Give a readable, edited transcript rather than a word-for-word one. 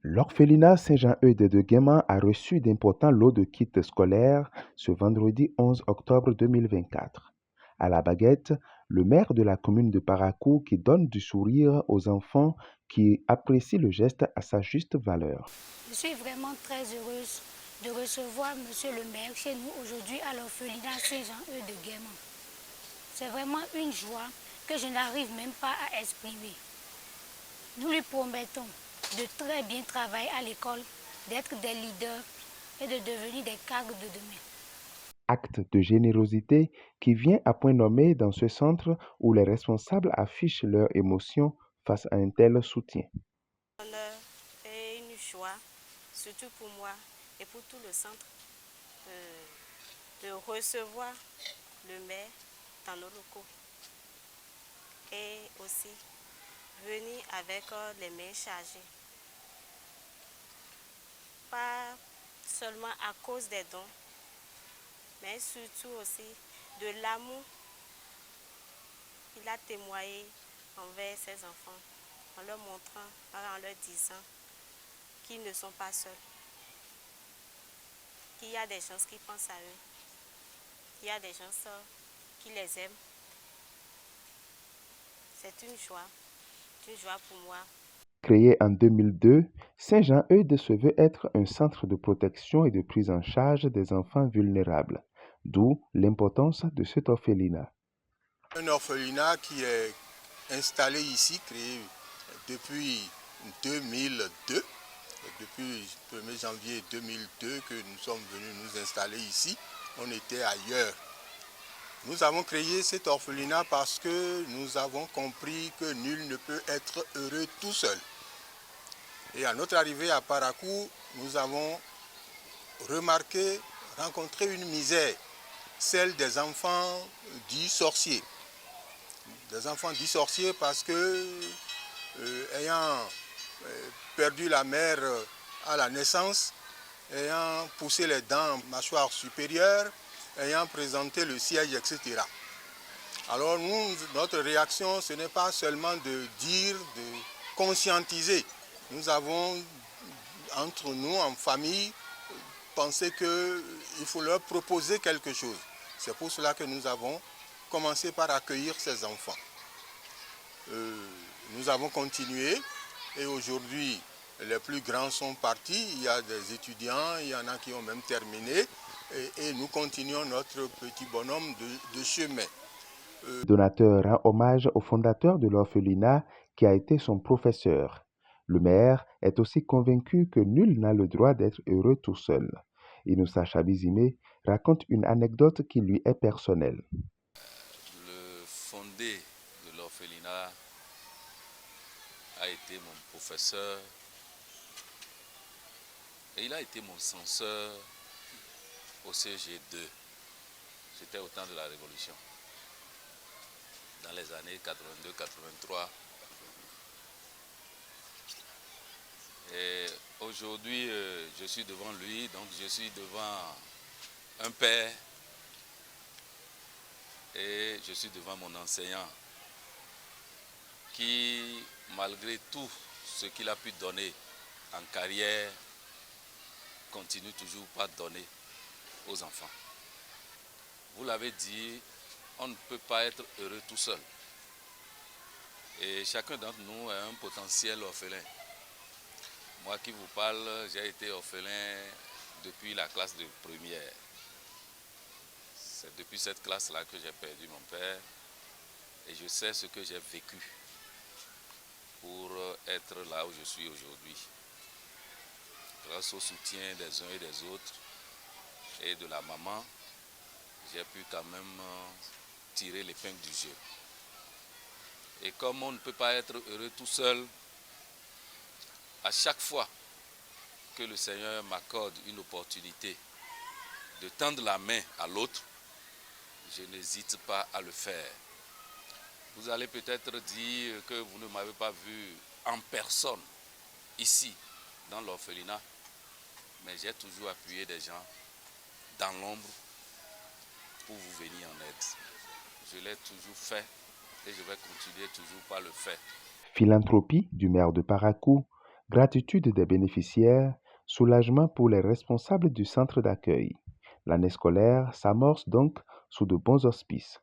L'orphelinat Saint-Jean-Eudes de Guéman a reçu d'importants lots de kits scolaires ce vendredi 11 octobre 2024. À la baguette, le maire de la commune de Parakou qui donne du sourire aux enfants qui apprécient le geste à sa juste valeur. Je suis vraiment très heureuse de recevoir Monsieur le maire chez nous aujourd'hui à l'orphelinat Saint-Jean-Eudes de Guéman. C'est vraiment une joie que je n'arrive même pas à exprimer. Nous lui promettons de très bien travailler à l'école, d'être des leaders et de devenir des cadres de demain. Acte de générosité qui vient à point nommé dans ce centre où les responsables affichent leur émotion face à un tel soutien. Honneur et une joie, surtout pour moi et pour tout le centre, de recevoir le maire dans nos locaux et aussi venir avec les mains chargées. Pas seulement à cause des dons, mais surtout aussi de l'amour qu'il a témoigné envers ses enfants, en leur montrant, en leur disant qu'ils ne sont pas seuls, qu'il y a des gens qui pensent à eux, qu'il y a des gens qui les aiment. C'est une joie pour moi. Créé en 2002, Saint-Jean-Eudes se veut être un centre de protection et de prise en charge des enfants vulnérables, d'où l'importance de cet orphelinat. Un orphelinat qui est installé ici, créé depuis 2002, depuis le 1er janvier 2002 que nous sommes venus nous installer ici. On était ailleurs. Nous avons créé cet orphelinat parce que nous avons compris que nul ne peut être heureux tout seul. Et à notre arrivée à Parakou, nous avons rencontré une misère, celle des enfants dits sorciers. Des enfants dits sorciers parce que, ayant perdu la mère à la naissance, ayant poussé les dents mâchoire supérieure, ayant présenté le siège, etc. Alors notre réaction, ce n'est pas seulement de dire, de conscientiser. Nous avons, entre nous, en famille, pensé qu'il faut leur proposer quelque chose. C'est pour cela que nous avons commencé par accueillir ces enfants. Nous avons continué et aujourd'hui, les plus grands sont partis. Il y a des étudiants, il y en a qui ont même terminé. Et nous continuons notre petit bonhomme de chemin. Le donateur rend hommage au fondateur de l'orphelinat qui a été son professeur. Le maire est aussi convaincu que nul n'a le droit d'être heureux tout seul. Inoussa Chabizime raconte une anecdote qui lui est personnelle. Le fondé de l'orphelinat a été mon professeur et il a été mon censeur au CG2. C'était au temps de la Révolution, dans les années 82-83. Et aujourd'hui, je suis devant lui, donc je suis devant un père et je suis devant mon enseignant qui, malgré tout ce qu'il a pu donner en carrière, continue toujours pas donner aux enfants. Vous l'avez dit, on ne peut pas être heureux tout seul. Et chacun d'entre nous a un potentiel orphelin. Moi qui vous parle, j'ai été orphelin depuis la classe de première. C'est depuis cette classe-là que j'ai perdu mon père et je sais ce que j'ai vécu pour être là où je suis aujourd'hui. Grâce au soutien des uns et des autres et de la maman, j'ai pu quand même tirer l'épingle du jeu. Et comme on ne peut pas être heureux tout seul, à chaque fois que le Seigneur m'accorde une opportunité de tendre la main à l'autre, je n'hésite pas à le faire. Vous allez peut-être dire que vous ne m'avez pas vu en personne ici, dans l'orphelinat, mais j'ai toujours appuyé des gens dans l'ombre pour vous venir en aide. Je l'ai toujours fait et je vais continuer toujours par le faire. Philanthropie du maire de Parakou, Gratitude des bénéficiaires, soulagement pour les responsables du centre d'accueil. L'année scolaire s'amorce donc sous de bons auspices.